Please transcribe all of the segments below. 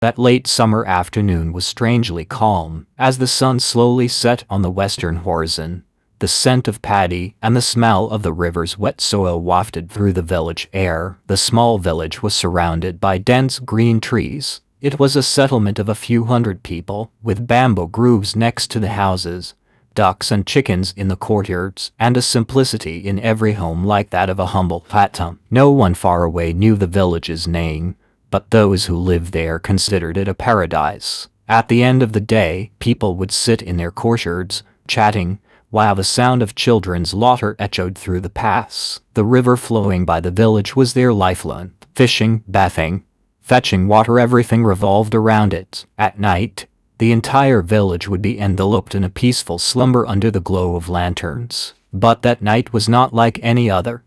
That late summer afternoon was strangely calm, as the sun slowly set on the western horizon. The scent of paddy and the smell of the river's wet soil wafted through the village air. The small village was surrounded by dense green trees. It was a settlement of a few hundred people, with bamboo groves next to the houses, ducks and chickens in the courtyards, and a simplicity in every home like that of a humble hatam. No one far away knew the village's name, but those who lived there considered it a paradise. At the end of the day, people would sit in their courtyards, chatting, while the sound of children's laughter echoed through the paths. The river flowing by the village was their lifeline. Fishing, bathing, fetching water, everything revolved around it. At night, the entire village would be enveloped in a peaceful slumber under the glow of lanterns. But that night was not like any other.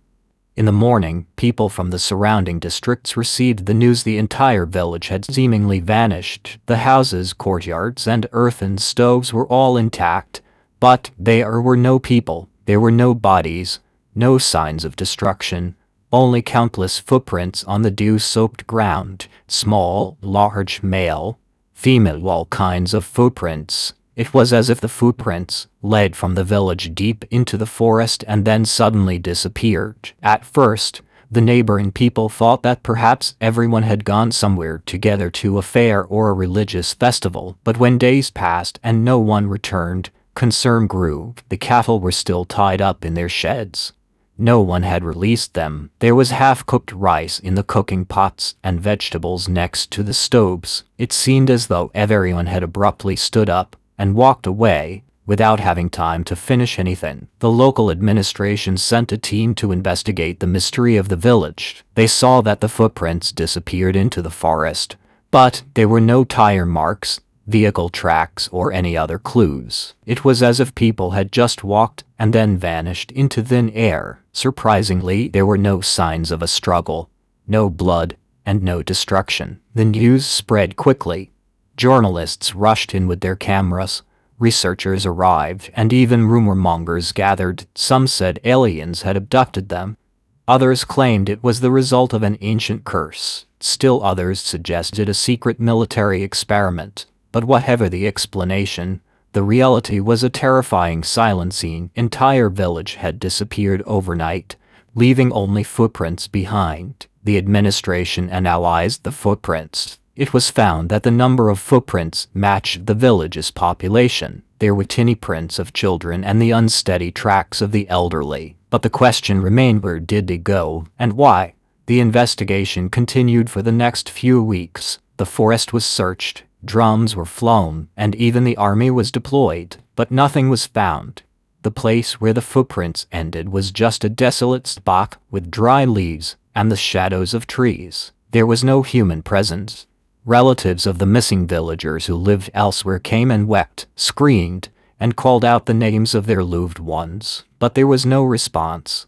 In the morning, people from the surrounding districts received the news the entire village had seemingly vanished. The houses, courtyards, and earthen stoves were all intact, but there were no people, there were no bodies, no signs of destruction, only countless footprints on the dew-soaked ground, small, large, male, female, all kinds of footprints. It was as if the footprints led from the village deep into the forest and then suddenly disappeared. At first, the neighboring people thought that perhaps everyone had gone somewhere together to a fair or a religious festival, but when days passed and no one returned, concern grew. The cattle were still tied up in their sheds. No one had released them. There was half-cooked rice in the cooking pots and vegetables next to the stoves. It seemed as though everyone had abruptly stood up and walked away, without having time to finish anything. The local administration sent a team to investigate the mystery of the village. They saw that the footprints disappeared into the forest, but there were no tire marks, vehicle tracks, or any other clues. It was as if people had just walked and then vanished into thin air. Surprisingly, there were no signs of a struggle, no blood, and no destruction. The news spread quickly. Journalists rushed in with their cameras, researchers arrived, and even rumor mongers gathered. Some said aliens had abducted them. Others claimed it was the result of an ancient curse. Still others suggested a secret military experiment. But whatever the explanation, the reality was a terrifying silence. The entire village had disappeared overnight, leaving only footprints behind. The administration analyzed the footprints. It was found that the number of footprints matched the village's population. There were tiny prints of children and the unsteady tracks of the elderly. But the question remained, where did they go, and why? The investigation continued for the next few weeks. The forest was searched, drums were flown, and even the army was deployed, but nothing was found. The place where the footprints ended was just a desolate spot with dry leaves and the shadows of trees. There was no human presence. Relatives of the missing villagers who lived elsewhere came and wept, screamed, and called out the names of their loved ones, but there was no response.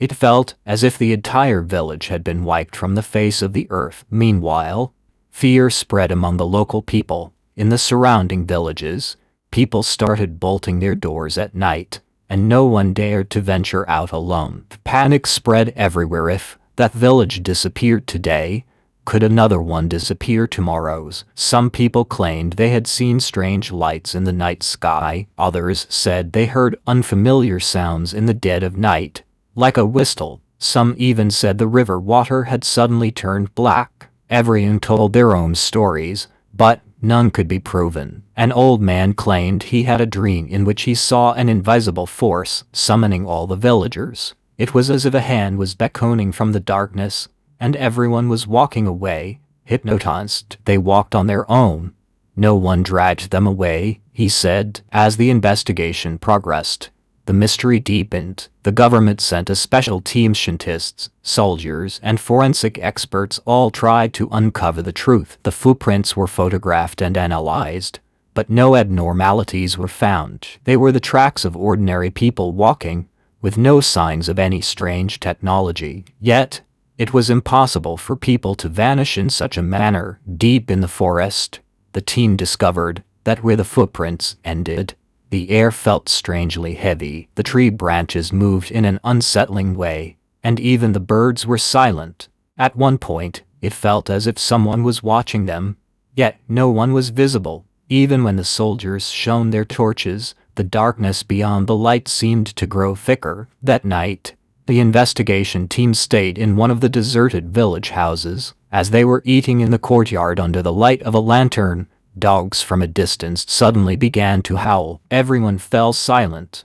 It felt as if the entire village had been wiped from the face of the earth. Meanwhile, fear spread among the local people. In the surrounding villages, people started bolting their doors at night, and no one dared to venture out alone. Panic spread everywhere. If that village disappeared today, could another one disappear tomorrow? Some people claimed they had seen strange lights in the night sky. Others said they heard unfamiliar sounds in the dead of night, like a whistle. Some even said the river water had suddenly turned black. Everyone told their own stories, but none could be proven. An old man claimed he had a dream in which he saw an invisible force summoning all the villagers. It was as if a hand was beckoning from the darkness, and everyone was walking away, hypnotized. They walked on their own. No one dragged them away, he said. As the investigation progressed, the mystery deepened. The government sent a special team. Scientists, soldiers, and forensic experts all tried to uncover the truth. The footprints were photographed and analyzed, but no abnormalities were found. They were the tracks of ordinary people walking, with no signs of any strange technology. Yet, it was impossible for people to vanish in such a manner. Deep in the forest, the team discovered that where the footprints ended, the air felt strangely heavy. The tree branches moved in an unsettling way, and even the birds were silent. At one point, it felt as if someone was watching them, Yet no one was visible. Even when the soldiers shone their torches, the darkness beyond the light seemed to grow thicker. That night, the investigation team stayed in one of the deserted village houses. As they were eating in the courtyard under the light of a lantern, dogs from a distance suddenly began to howl. Everyone fell silent.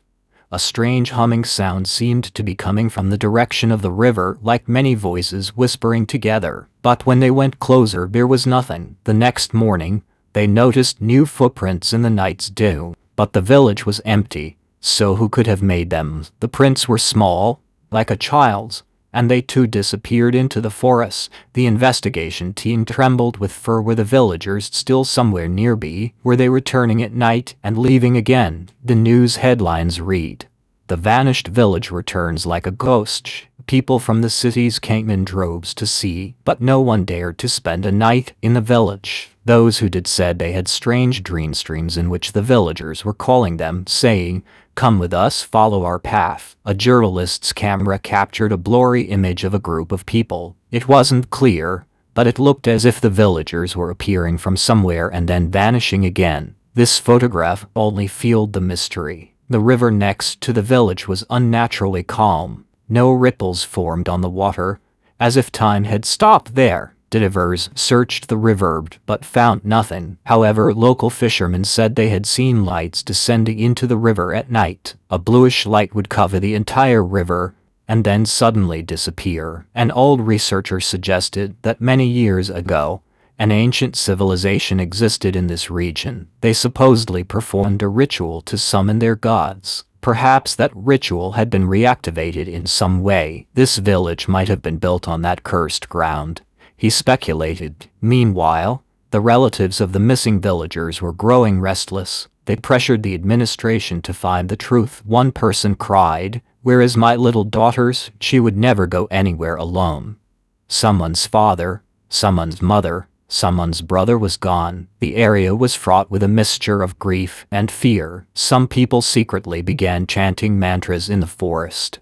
A strange humming sound seemed to be coming from the direction of the river, like many voices whispering together. But when they went closer, there was nothing. The next morning, they noticed new footprints in the night's dew. But the village was empty, so who could have made them? The prints were small, like a child's, and they too disappeared into the forest. The investigation team trembled with fear. Were the villagers still somewhere nearby? Were they returning at night and leaving again? The news headlines read, "The vanished village returns like a ghost." People from the cities came in droves to see, but no one dared to spend a night in the village. Those who did said they had strange dreams in which the villagers were calling them, saying, "Come with us, follow our path." A journalist's camera captured a blurry image of a group of people. It wasn't clear, but it looked as if the villagers were appearing from somewhere and then vanishing again. This photograph only fueled the mystery. The river next to the village was unnaturally calm. No ripples formed on the water, as if time had stopped there. Divers searched the river but found nothing. However, local fishermen said they had seen lights descending into the river at night. A bluish light would cover the entire river and then suddenly disappear. An old researcher suggested that many years ago, an ancient civilization existed in this region. They supposedly performed a ritual to summon their gods. Perhaps that ritual had been reactivated in some way. This village might have been built on that cursed ground, he speculated. Meanwhile, the relatives of the missing villagers were growing restless. They pressured the administration to find the truth. One person cried, "Where is my little daughters? She would never go anywhere alone." Someone's father, someone's mother, someone's brother was gone. The area was fraught with a mixture of grief and fear. Some people secretly began chanting mantras in the forest.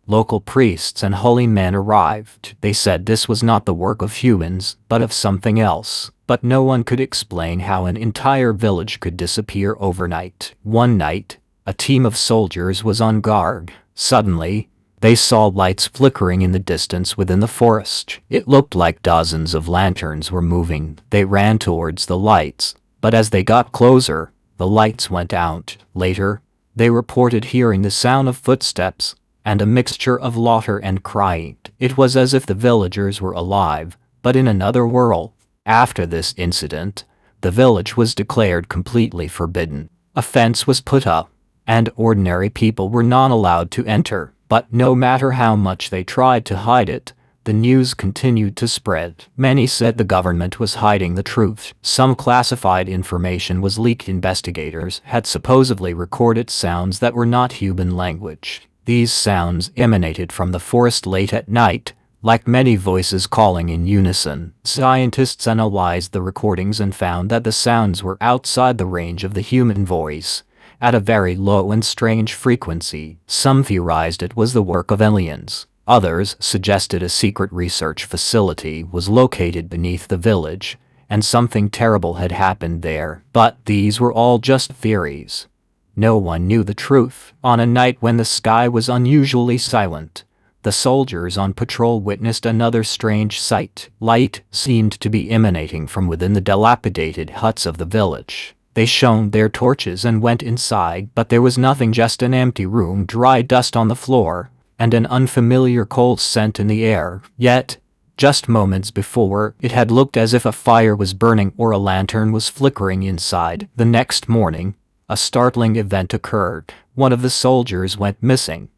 Local priests and holy men arrived. They said this was not the work of humans, but of something else. But no one could explain how an entire village could disappear overnight. One night, a team of soldiers was on guard. Suddenly, they saw lights flickering in the distance within the forest. It looked like dozens of lanterns were moving. They ran towards the lights, but as they got closer, the lights went out. Later, they reported hearing the sound of footsteps and a mixture of laughter and crying. It was as if the villagers were alive, but in another world. After this incident, the village was declared completely forbidden. A fence was put up, and ordinary people were not allowed to enter. But no matter how much they tried to hide it, the news continued to spread. Many said the government was hiding the truth. Some classified information was leaked. Investigators had supposedly recorded sounds that were not human language. These sounds emanated from the forest late at night, like many voices calling in unison. Scientists analyzed the recordings and found that the sounds were outside the range of the human voice, at a very low and strange frequency. Some theorized it was the work of aliens. Others suggested a secret research facility was located beneath the village, and something terrible had happened there. But these were all just theories. No one knew the truth. On a night when the sky was unusually silent, the soldiers on patrol witnessed another strange sight. Light seemed to be emanating from within the dilapidated huts of the village. They shone their torches and went inside, but there was nothing, just an empty room, dry dust on the floor, and an unfamiliar cold scent in the air. Yet, just moments before, it had looked as if a fire was burning or a lantern was flickering inside. The next morning, a startling event occurred. One of the soldiers went missing.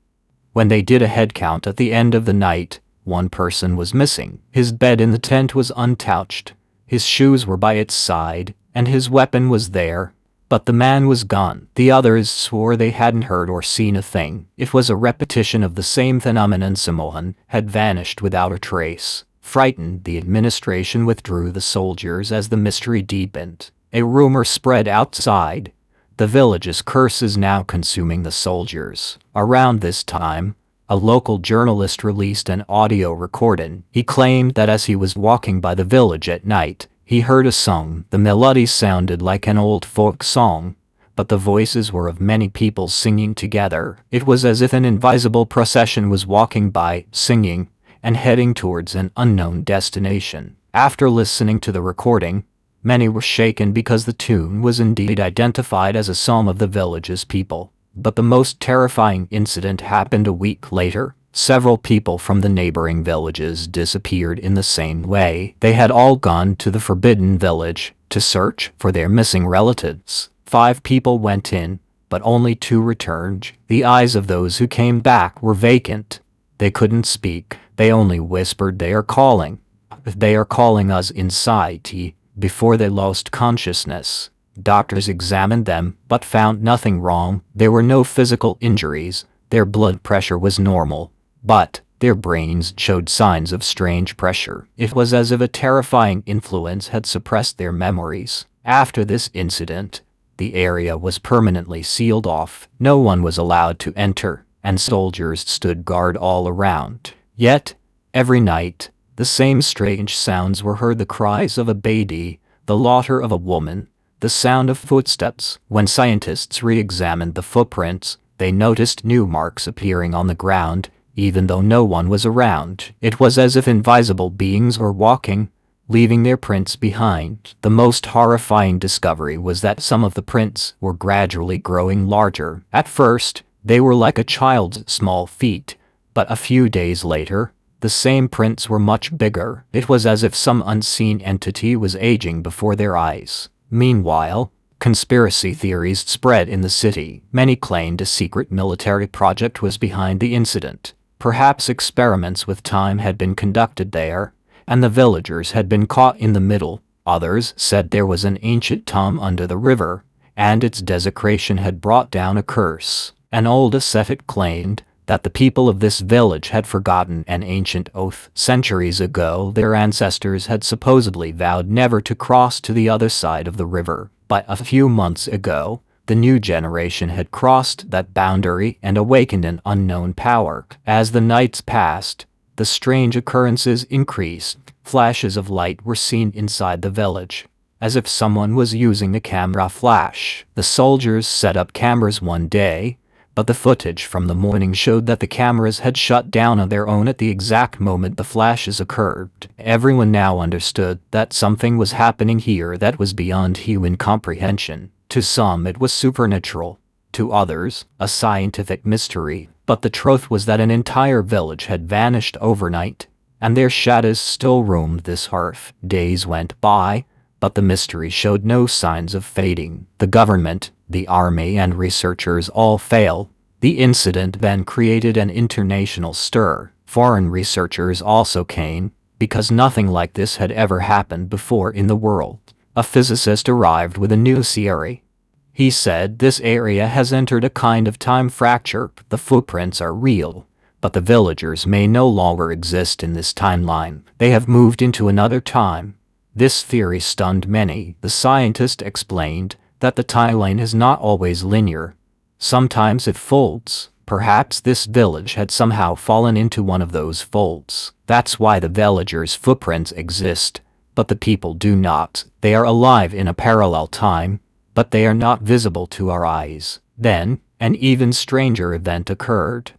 When they did a head count at the end of the night, one person was missing. His bed in the tent was untouched. His shoes were by its side, and his weapon was there, but the man was gone. The others swore they hadn't heard or seen a thing. It was a repetition of the same phenomenon. Someone had vanished without a trace. Frightened, the administration withdrew the soldiers as the mystery deepened. A rumor spread outside. The village's curse is now consuming the soldiers. Around this time, a local journalist released an audio recording. He claimed that as he was walking by the village at night, He heard a song. The melody sounded like an old folk song, but the voices were of many people singing together. It was as if an invisible procession was walking by, singing, and heading towards an unknown destination. After listening to the recording, many were shaken because the tune was indeed identified as a psalm of the village's people. But the most terrifying incident happened a week later. Several people from the neighboring villages disappeared in the same way. They had all gone to the forbidden village to search for their missing relatives. 5 people went in, but only 2 returned. The eyes of those who came back were vacant. They couldn't speak. They only whispered, "They are calling. They are calling us inside," before they lost consciousness. Doctors examined them, but found nothing wrong. There were no physical injuries. Their blood pressure was normal, but their brains showed signs of strange pressure. It was as if a terrifying influence had suppressed their memories. After this incident, the area was permanently sealed off. No one was allowed to enter, and soldiers stood guard all around. Yet, every night, the same strange sounds were heard: the cries of a baby, the laughter of a woman, the sound of footsteps. When scientists re-examined the footprints, they noticed new marks appearing on the ground, even though no one was around. It was as if invisible beings were walking, leaving their prints behind. The most horrifying discovery was that some of the prints were gradually growing larger. At first, they were like a child's small feet, but a few days later, the same prints were much bigger. It was as if some unseen entity was aging before their eyes. Meanwhile, conspiracy theories spread in the city. Many claimed a secret military project was behind the incident. Perhaps experiments with time had been conducted there, and the villagers had been caught in the middle. Others said there was an ancient tomb under the river, and its desecration had brought down a curse. An old ascetic claimed that the people of this village had forgotten an ancient oath. Centuries ago, their ancestors had supposedly vowed never to cross to the other side of the river. But a few months ago, the new generation had crossed that boundary and awakened an unknown power. As the nights passed, the strange occurrences increased. Flashes of light were seen inside the village, as if someone was using a camera flash. The soldiers set up cameras one day, but the footage from the morning showed that the cameras had shut down on their own at the exact moment the flashes occurred. Everyone now understood that something was happening here that was beyond human comprehension. To some it was supernatural, to others, a scientific mystery. But the truth was that an entire village had vanished overnight, and their shadows still roamed this hearth. Days went by, but the mystery showed no signs of fading. The government, the army, and researchers all failed. The incident then created an international stir. Foreign researchers also came, because nothing like this had ever happened before in the world. A physicist arrived with a new theory. He said this area has entered a kind of time fracture. The footprints are real, but the villagers may no longer exist in this timeline. They have moved into another time. This theory stunned many. The scientist explained that the timeline is not always linear. Sometimes it folds. Perhaps this village had somehow fallen into one of those folds. That's why the villagers' footprints exist, but the people do not. They are alive in a parallel time, but they are not visible to our eyes. Then, an even stranger event occurred.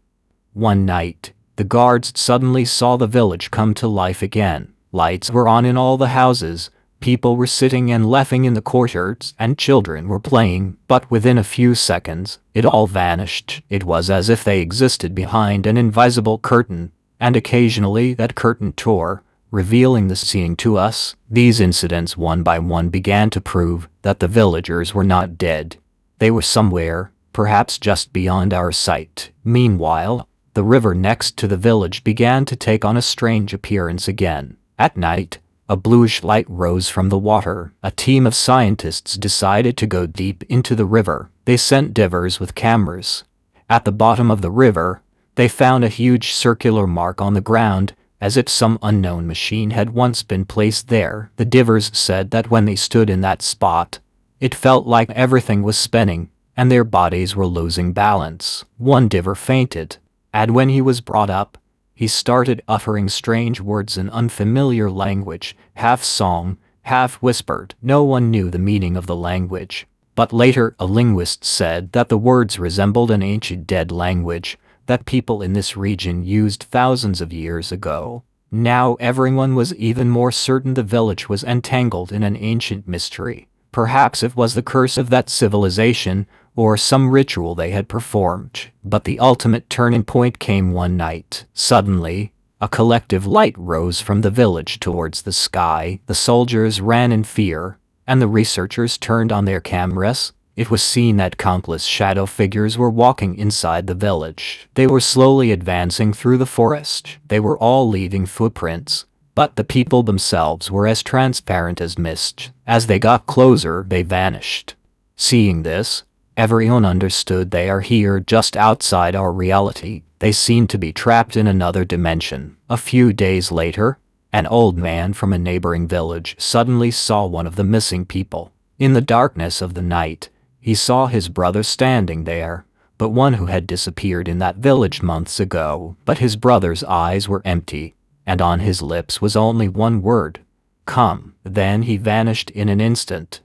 One night, the guards suddenly saw the village come to life again. Lights were on in all the houses, people were sitting and laughing in the courtyards, and children were playing. But within a few seconds, it all vanished. It was as if they existed behind an invisible curtain, and occasionally that curtain tore, revealing the scene to us. These incidents one by one began to prove that the villagers were not dead. They were somewhere, perhaps just beyond our sight. Meanwhile, the river next to the village began to take on a strange appearance again. At night, a bluish light rose from the water. A team of scientists decided to go deep into the river. They sent divers with cameras. At the bottom of the river, they found a huge circular mark on the ground, as if some unknown machine had once been placed there. The divers said that when they stood in that spot, it felt like everything was spinning, and their bodies were losing balance. One diver fainted, and when he was brought up, he started uttering strange words in unfamiliar language, half song, half-whispered. No one knew the meaning of the language. But later, a linguist said that the words resembled an ancient dead language that people in this region used thousands of years ago. Now everyone was even more certain the village was entangled in an ancient mystery. Perhaps it was the curse of that civilization, or some ritual they had performed. But the ultimate turning point came one night. Suddenly, a collective light rose from the village towards the sky. The soldiers ran in fear, and the researchers turned on their cameras. It was seen that countless shadow figures were walking inside the village. They were slowly advancing through the forest. They were all leaving footprints, but the people themselves were as transparent as mist. As they got closer, they vanished. Seeing this, everyone understood they are here just outside our reality. They seemed to be trapped in another dimension. A few days later, an old man from a neighboring village suddenly saw one of the missing people. In the darkness of the night, he saw his brother standing there, but one who had disappeared in that village months ago. But his brother's eyes were empty, and on his lips was only one word: come. Then he vanished in an instant.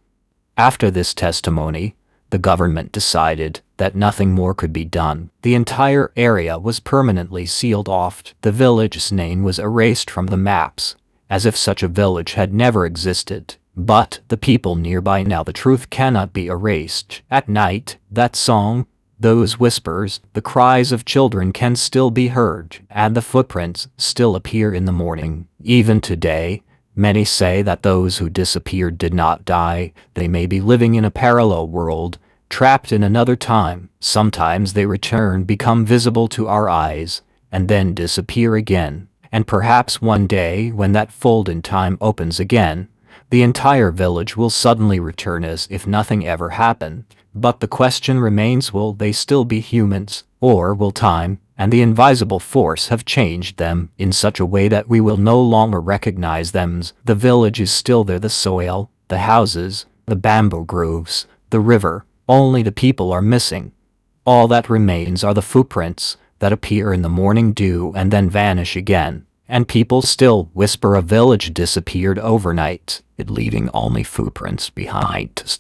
After this testimony, the government decided that nothing more could be done. The entire area was permanently sealed off. The village's name was erased from the maps, as if such a village had never existed. But the people nearby now, the truth cannot be erased. At night, that song, those whispers, the cries of children can still be heard, and the footprints still appear in the morning. Even today, many say that those who disappeared did not die. They may be living in a parallel world, trapped in another time. Sometimes they return, become visible to our eyes, and then disappear again. And perhaps one day, when that fold in time opens again, the entire village will suddenly return as if nothing ever happened. But the question remains, will they still be humans, or will time and the invisible force have changed them in such a way that we will no longer recognize them? The village is still there, the soil, the houses, the bamboo groves, the river. Only the people are missing. All that remains are the footprints that appear in the morning dew and then vanish again. And people still whisper a village disappeared overnight, it leaving only footprints behind.